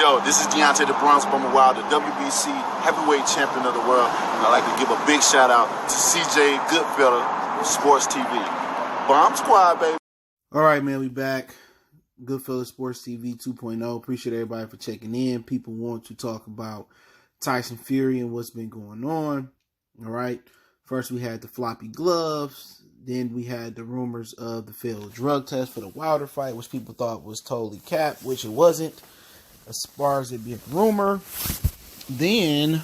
Yo, this is Deontay the Bronx Bummer Wild, the WBC heavyweight champion of the world. And I'd like to give a big shout out to CJ Goodfellow of Sports TV. Bomb Squad, baby. All right, man, we back. Goodfellow Sports TV 2.0. Appreciate everybody for checking in. People want to talk about Tyson Fury and what's been going on. All right. First, we had the floppy gloves. Then we had the rumors of the failed drug test for the Wilder fight, which people thought was totally capped, which it wasn't, as far as it being a rumor. Then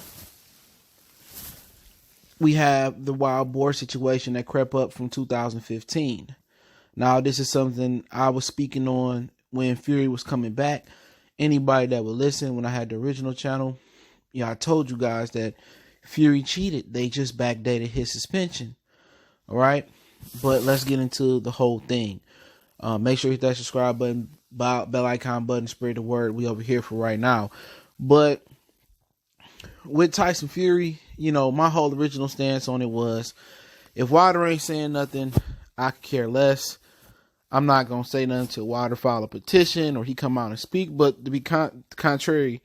we have the wild boar situation that crept up from 2015. Now, this is something I was speaking on when Fury was coming back. Anybody that would listen when I had the original channel, I told you guys that Fury cheated. They just backdated his suspension. All right. But let's get into the whole thing. Make sure you hit that subscribe button, bell icon button, spread the word. We over here for right now. But with Tyson Fury, my whole original stance on it was, if Wilder ain't saying nothing, I could care less. I'm not going to say nothing until Wilder file a petition or he come out and speak. But to be contrary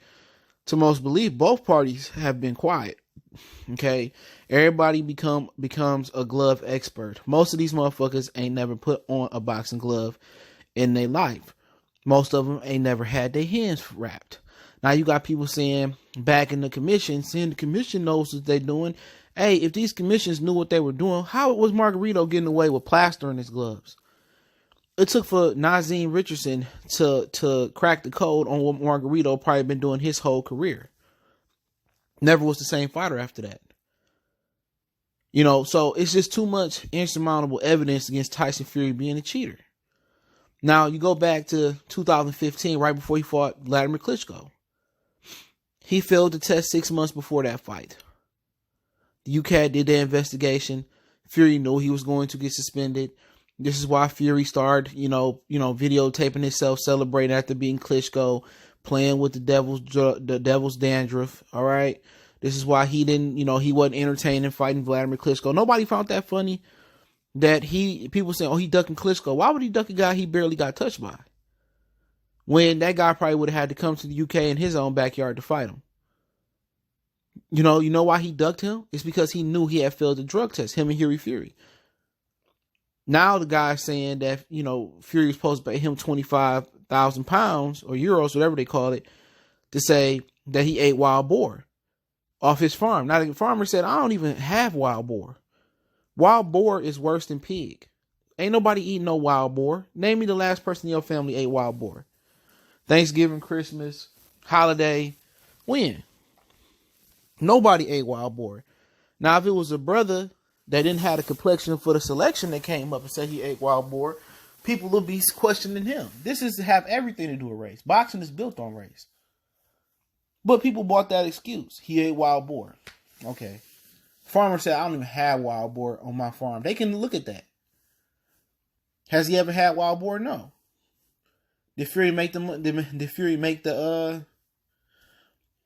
to most belief, both parties have been quiet. Okay, everybody becomes a glove expert. Most of these motherfuckers ain't never put on a boxing glove in their life. Most of them ain't never had their hands wrapped. Now you got people saying back in the commission, saying the commission knows what they're doing. Hey, if these commissions knew what they were doing, how was Margarito getting away with plaster in his gloves? It took for Nazeem Richardson to crack the code on what Margarito probably been doing his whole career. Never was the same fighter after that. So it's just too much insurmountable evidence against Tyson Fury being a cheater. Now, you go back to 2015, right before he fought Vladimir Klitschko. He failed the test 6 months before that fight. The UK did their investigation. Fury knew he was going to get suspended. This is why Fury started, videotaping himself celebrating after beating Klitschko, playing with the devil's dandruff. All right. This is why he didn't, he wasn't entertaining fighting Vladimir Klitschko. Nobody found that funny that people saying, oh, he ducking Klitschko. Why would he duck a guy he barely got touched by? When that guy probably would have had to come to the UK in his own backyard to fight him. You know why he ducked him? It's because he knew he had failed the drug test, him and Fury. Now the guy's saying that, Fury was supposed to pay him 25,000 pounds or euros, whatever they call it, to say that he ate wild boar off his farm. Now the farmer said, I don't even have wild boar. Wild boar is worse than pig. Ain't nobody eating no wild boar. Name me the last person in your family ate wild boar. Thanksgiving, Christmas, holiday, when? Nobody ate wild boar. Now if it was a brother that didn't have a complexion for the selection that came up and said he ate wild boar, people will be questioning him. This is to have everything to do with race. Boxing is built on race. But people bought that excuse. He ate wild boar. Okay. Farmer said, I don't even have wild boar on my farm. They can look at that. Has he ever had wild boar? No. Did Fury make Did Fury make the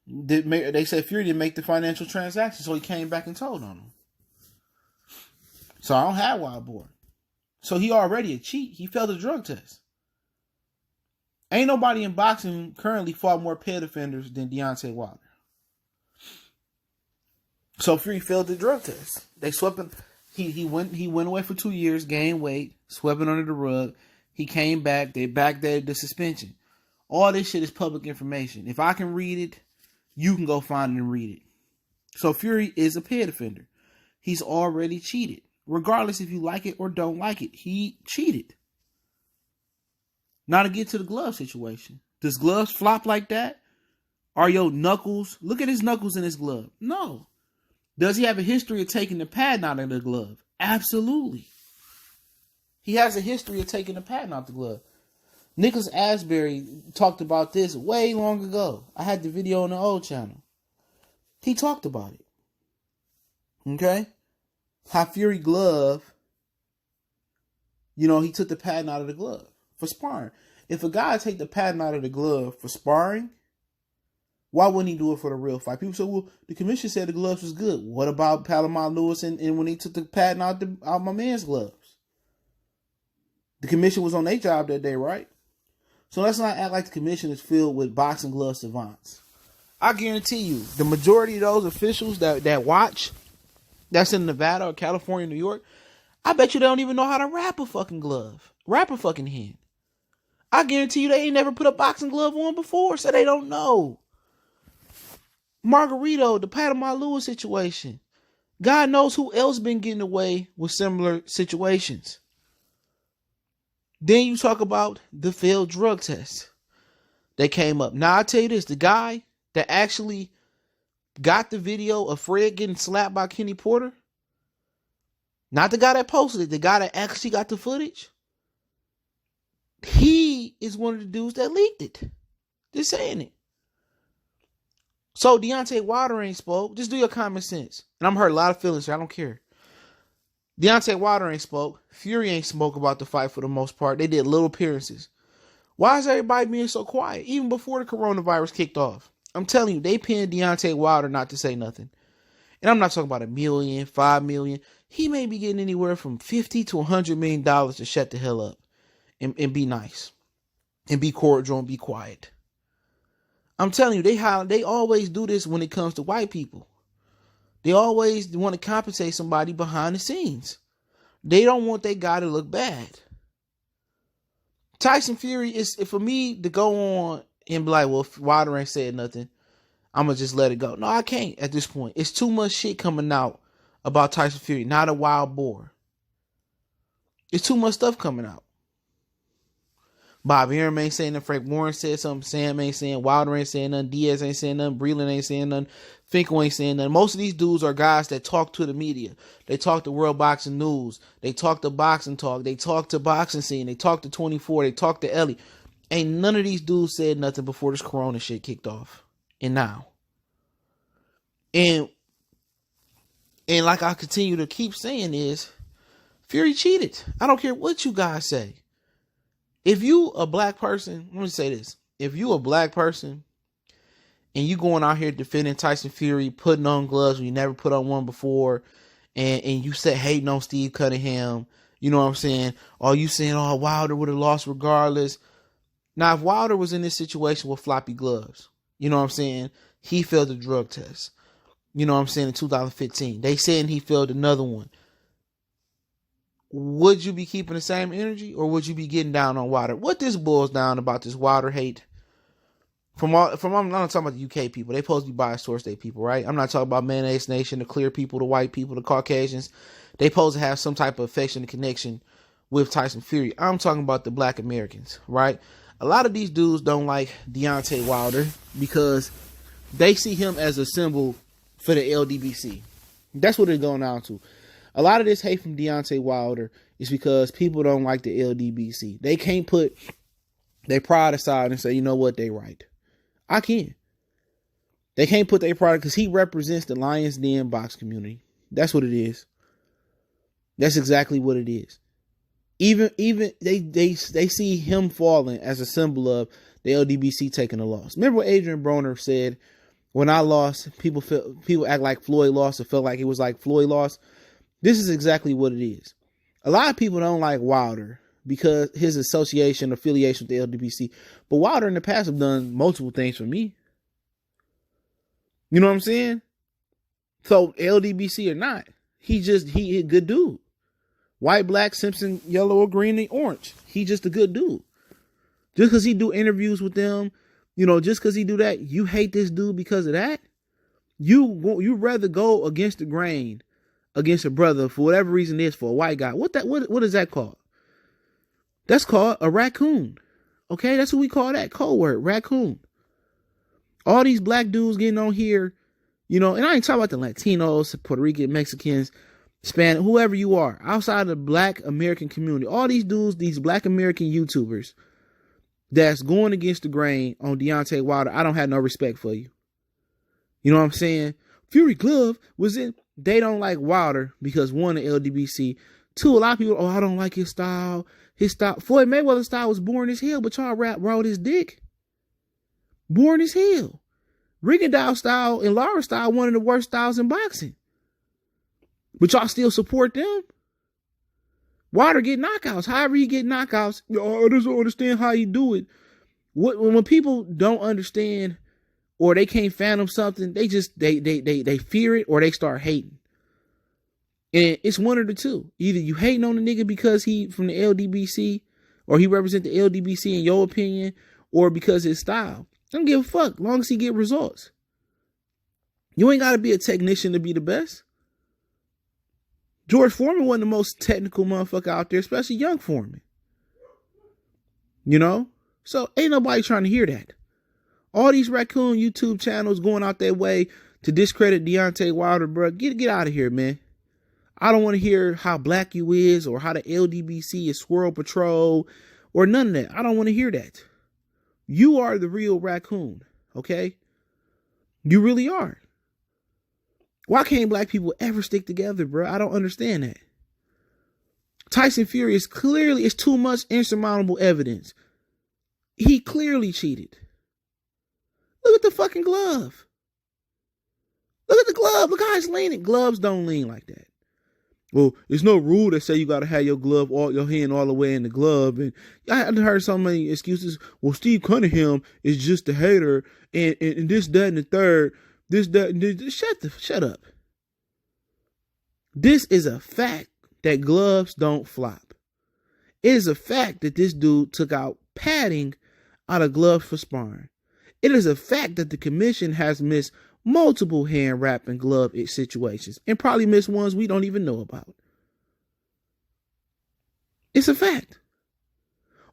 they said Fury didn't make the financial transaction, so he came back and told on him. So I don't have wild boar. So he already a cheat. He failed the drug test. Ain't nobody in boxing currently fought more pet offenders than Deontay Wilder. So Fury failed the drug test. They swept him. He went away for 2 years, gained weight, swept it under the rug. He came back. They backdated the suspension. All this shit is public information. If I can read it, you can go find it and read it. So Fury is a pet offender. He's already cheated. Regardless if you like it or don't like it, he cheated. Now to get to the glove situation. Does gloves flop like that? Are your knuckles? Look at his knuckles in his glove. No. Does he have a history of taking the padding out of the glove? Absolutely. He has a history of taking the padding out the glove. Nicholas Asbury talked about this way long ago. I had the video on the old channel. He talked about it. Okay? How Fury glove, he took the padding out of the glove for sparring. If a guy take the padding out of the glove for sparring, why wouldn't he do it for the real fight? People say, well, the commission said the gloves was good. What about Palomar Lewis and when he took the padding out my man's gloves? The commission was on their job that day, right? So let's not act like the commission is filled with boxing glove savants. I guarantee you, the majority of those officials that watch, that's in Nevada or California, New York, I bet you they don't even know how to wrap a fucking glove. Wrap a fucking hand. I guarantee you they ain't never put a boxing glove on before, so they don't know. Margarito, the Panama Lewis situation. God knows who else been getting away with similar situations. Then you talk about the failed drug test that came up. Now, I'll tell you this. The guy that actually got the video of Fred getting slapped by Kenny Porter, not the guy that posted it, the guy that actually got the footage, he is one of the dudes that leaked it. Just saying it. So Deontay Wilder ain't spoke. Just do your common sense. And I'm hurt a lot of feelings here. I don't care. Deontay Wilder ain't spoke. Fury ain't spoke about the fight for the most part. They did little appearances. Why is everybody being so quiet? Even before the coronavirus kicked off. I'm telling you, they pinned Deontay Wilder not to say nothing. And I'm not talking about $1 million, $5 million. He may be getting anywhere from $50 to $100 million to shut the hell up and be nice and be cordial and be quiet. I'm telling you, they always do this when it comes to white people. They always want to compensate somebody behind the scenes. They don't want their guy to look bad. Tyson Fury is, for me to go on and be like, well, if Wilder ain't said nothing, I'm going to just let it go. No, I can't at this point. It's too much shit coming out about Tyson Fury, not a wild boar. It's too much stuff coming out. Bob Arum ain't saying nothing. Frank Warren said something. Sam ain't saying. Wilder ain't saying nothing. Diaz ain't saying nothing. Breland ain't saying nothing. Finkel ain't saying nothing. Most of these dudes are guys that talk to the media. They talk to World Boxing News. They talk to Boxing Talk. They talk to Boxing Scene. They talk to 24. They talk to Ellie. Ain't none of these dudes said nothing before this corona shit kicked off. And now. And like I continue to keep saying is, Fury cheated. I don't care what you guys say. If you a black person, let me say this. If you a black person and you going out here defending Tyson Fury, putting on gloves when you never put on one before, and you said hating on Steve Cunningham, you know what I'm saying? Or you saying, oh, Wilder would have lost regardless. Now, if Wilder was in this situation with floppy gloves, you know what I'm saying? He failed the drug test. You know what I'm saying? In 2015. They saying he failed another one. Would you be keeping the same energy, or would you be getting down on Wilder? What this boils down about this Wilder hate, I'm not talking about the UK people. They supposed to be biased towards their people, right? I'm not talking about Mayonnaise Nation, the clear people, the white people, the Caucasians. They supposed to have some type of affection and connection with Tyson Fury. I'm talking about the black Americans, right? A lot of these dudes don't like Deontay Wilder because they see him as a symbol for the LDBC. That's what it's going down to. A lot of this hate from Deontay Wilder is because people don't like the LDBC. They can't put their pride aside and say, you know what, they right. I can. They can't put their pride because he represents the Lions Den box community. That's what it is. That's exactly what it is. Even they see him falling as a symbol of the LDBC taking a loss. Remember what Adrian Broner said? When I lost, people act like Floyd lost. It felt like it was like Floyd lost. This is exactly what it is. A lot of people don't like Wilder because his affiliation with the LDBC. But Wilder in the past have done multiple things for me. You know what I'm saying? So LDBC or not, he a good dude. White, black, Simpson, yellow or green and orange. He just a good dude. Just because he do interviews with them, just because he do that, you hate this dude because of that? You rather go against the grain against a brother for whatever reason it is for a white guy. What is that called? That's called a raccoon. Okay, that's what we call that code word, raccoon. All these black dudes getting on here, and I ain't talking about the Latinos, Puerto Rican, Mexicans, Spanish, whoever you are, outside the black American community. All these dudes, these black American YouTubers that's going against the grain on Deontay Wilder, I don't have no respect for you. You know what I'm saying? Fury Glove was in. They don't like Wilder because one, the LDBC. Two, a lot of people, I don't like his style. Floyd Mayweather's style was boring as hell, but y'all rode his dick. Boring as hell. Rigondeaux style and Lara style, one of the worst styles in boxing. But y'all still support them? Wilder get knockouts. However he get knockouts, I just don't understand how he do it. When people don't understand or they can't fathom something, they fear it or they start hating. And it's one of the two. Either you hating on the nigga because he from the LDBC or he represent the LDBC in your opinion, or because his style. I don't give a fuck, long as he get results. You ain't got to be a technician to be the best. George Foreman wasn't the most technical motherfucker out there, especially young Foreman. You know? So ain't nobody trying to hear that. All these raccoon YouTube channels going out their way to discredit Deontay Wilder, bro. Get out of here, man. I don't want to hear how black you is or how the LDBC is Squirrel Patrol or none of that. I don't want to hear that. You are the real raccoon, okay? You really are. Why can't black people ever stick together, bro? I don't understand that. Tyson Fury is clearly, it's too much insurmountable evidence. He clearly cheated. Look at the fucking glove. Look at the glove. Look how it's leaning. Gloves don't lean like that. Well, there's no rule that say you got to have your glove, your hand all the way in the glove. And I heard so many excuses. Well, Steve Cunningham is just a hater and this, that, and the third. This, that, and this. Shut up. This is a fact that gloves don't flop. It is a fact that this dude took out padding out of gloves for sparring. It is a fact that the commission has missed multiple hand wrap and glove situations and probably missed ones we don't even know about. It's a fact.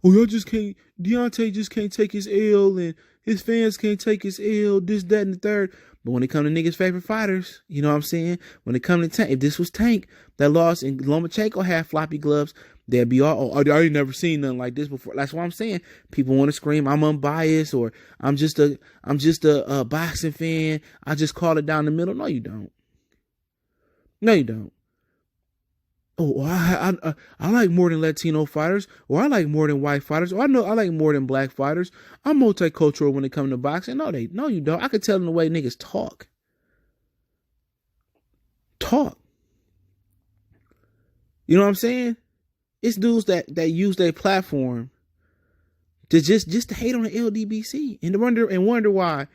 Oh, Deontay just can't take his L and his fans can't take his L, this, that, and the third. But when it come to niggas' favorite fighters, you know what I'm saying? When it come to Tank, if this was Tank that lost and Lomachenko had floppy gloves, they'd be all, I ain't never seen nothing like this before. That's what I'm saying. People want to scream, I'm unbiased, or I'm just a boxing fan. I just call it down the middle. No, you don't. No, you don't. Oh, I like more than Latino fighters, or I like more than white fighters, or I like more than black fighters. I'm multicultural when it comes to boxing. No, you don't. I could tell in the way niggas talk. You know what I'm saying? It's dudes that use their platform to just to hate on the LDBC and wonder why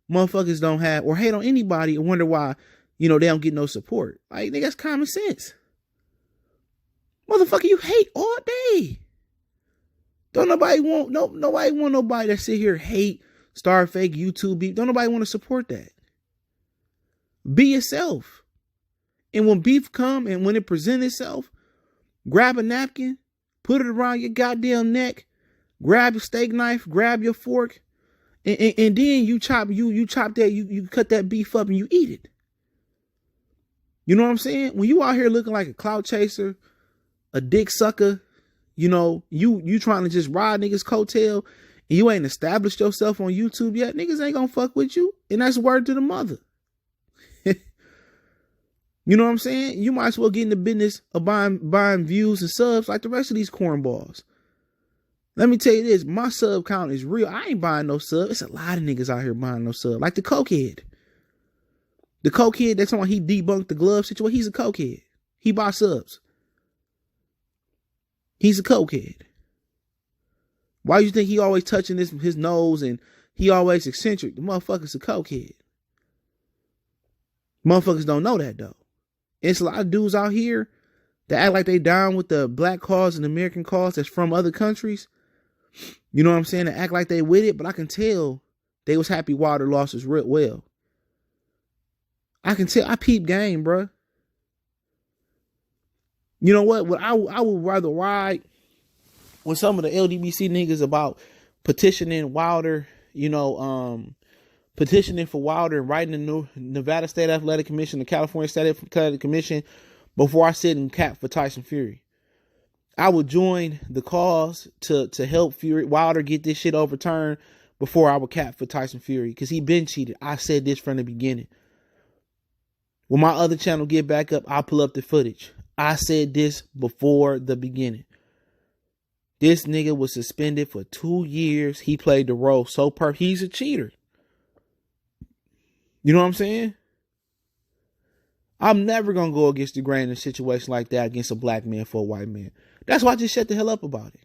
motherfuckers don't have, or hate on anybody and wonder why, they don't get no support. Like, nigga, that's common sense. Motherfucker, you hate all day. Don't nobody want nobody that sit here hate, start fake YouTube beef. Don't nobody want to support that. Be yourself. And when beef come and when it presents itself, grab a napkin, put it around your goddamn neck, grab your steak knife, grab your fork, and then you chop that, you cut that beef up and you eat it. You know what I'm saying? When you out here looking like a clout chaser, a dick sucker, you trying to just ride niggas' coattail and you ain't established yourself on YouTube yet, niggas ain't gonna fuck with you. And that's word to the mother. You know what I'm saying? You might as well get in the business of buying views and subs like the rest of these cornballs. Let me tell you this, my sub count is real. I ain't buying no sub. It's a lot of niggas out here buying no sub. Like the cokehead. The cokehead, that's why he debunked the glove situation. He's a cokehead. He buys subs. He's a cokehead. Why you think he always touching his nose and he always eccentric? The motherfucker's a cokehead. Motherfuckers don't know that though. It's a lot of dudes out here that act like they down with the black cause and American cause that's from other countries. You know what I'm saying? They act like they with it, but I can tell they was happy Wilder lost his real well. I can tell. I peep game, bro. You know what? I would rather ride with some of the LDBC niggas about petitioning Wilder, petitioning for Wilder and writing the new Nevada State Athletic Commission, the California State Athletic Commission, before I sit and cap for Tyson Fury. I would join the cause to help Wilder get this shit overturned before I would cap for Tyson Fury, because he been cheated. I said this from the beginning. When my other channel get back up, I'll pull up the footage. I said this before the beginning. This nigga was suspended for 2 years. He played the role so perfect. He's a cheater. You know what I'm saying? I'm never going to go against the grain in a situation like that against a black man for a white man. That's why I just shut the hell up about it.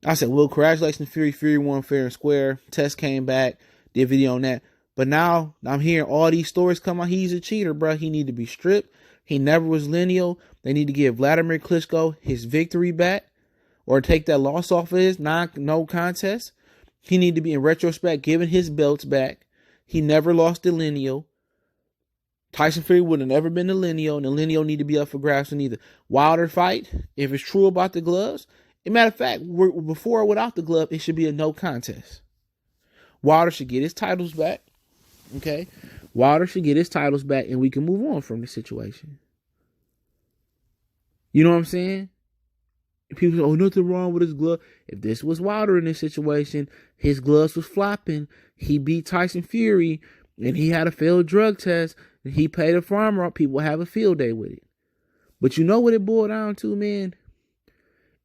I said, well, congratulations, Fury. Fury won fair and square. Test came back, did a video on that. But now I'm hearing all these stories come out. He's a cheater, bro. He need to be stripped. He never was lineal. They need to give Vladimir Klitschko his victory back or take that loss off of his no contest. He need to be, in retrospect, given his belts back. He never lost the lineal. Tyson Fury would have never been the lineal, and the lineal need to be up for grabs in either Wilder fight. If it's true about the gloves, as a matter of fact, before or without the glove, it should be a no contest. Wilder should get his titles back. Okay? Wilder should get his titles back, and we can move on from the situation. You know what I'm saying? People say, oh, nothing wrong with his glove. If this was Wilder in this situation, his gloves was flopping. He beat Tyson Fury, and he had a failed drug test, and he paid a farmer off. People have a field day with it. But you know what it boiled down to, man?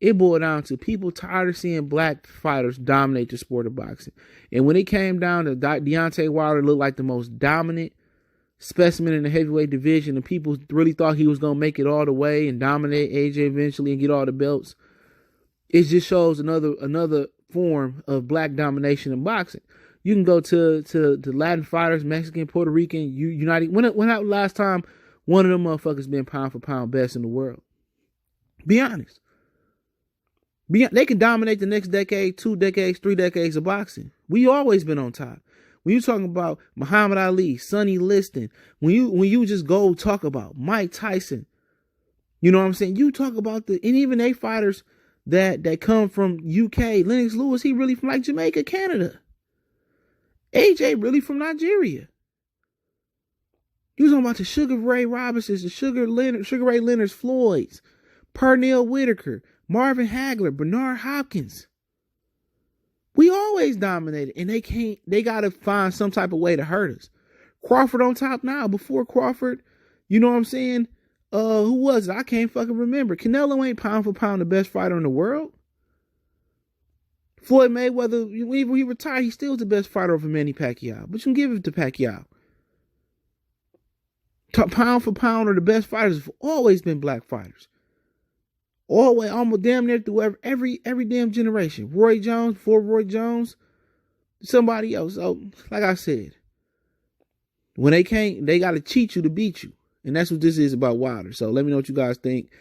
It boiled down to people tired of seeing black fighters dominate the sport of boxing. And when it came down to Deontay Wilder looked like the most dominant specimen in the heavyweight division, and people really thought he was going to make it all the way and dominate AJ eventually and get all the belts. It just shows another form of black domination in boxing. You can go to Latin fighters, Mexican, Puerto Rican, United. When happened last time one of them motherfuckers been pound for pound best in the world? Be honest. They can dominate the next decade, 2 decades, 3 decades of boxing. We always been on top. When you talking about Muhammad Ali, Sonny Liston, when you just go talk about Mike Tyson, you know what I'm saying? You talk about and even they fighters that come from UK, Lennox Lewis, he really from like Jamaica, Canada. AJ really from Nigeria. You talking about the Sugar Ray Robinsons, the Sugar Ray Leonard's, Floyds, Pernell Whitaker, Marvin Hagler, Bernard Hopkins. We always dominated, and they got to find some type of way to hurt us. Crawford on top now. Before Crawford, you know what I'm saying? Who was it? I can't fucking remember. Canelo ain't pound for pound the best fighter in the world. Floyd Mayweather, when he retired, he still the best fighter over Manny Pacquiao. But you can give it to Pacquiao. Pound for pound are the best fighters have always been black fighters. Always, almost damn near through every damn generation. Roy Jones, before Roy Jones, somebody else. So, like I said, when they can't, they got to cheat you to beat you. And that's what this is about Wilder. So let me know what you guys think.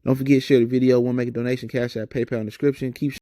Don't forget, share the video. Want to make a donation, Cash App, PayPal in the description. Keep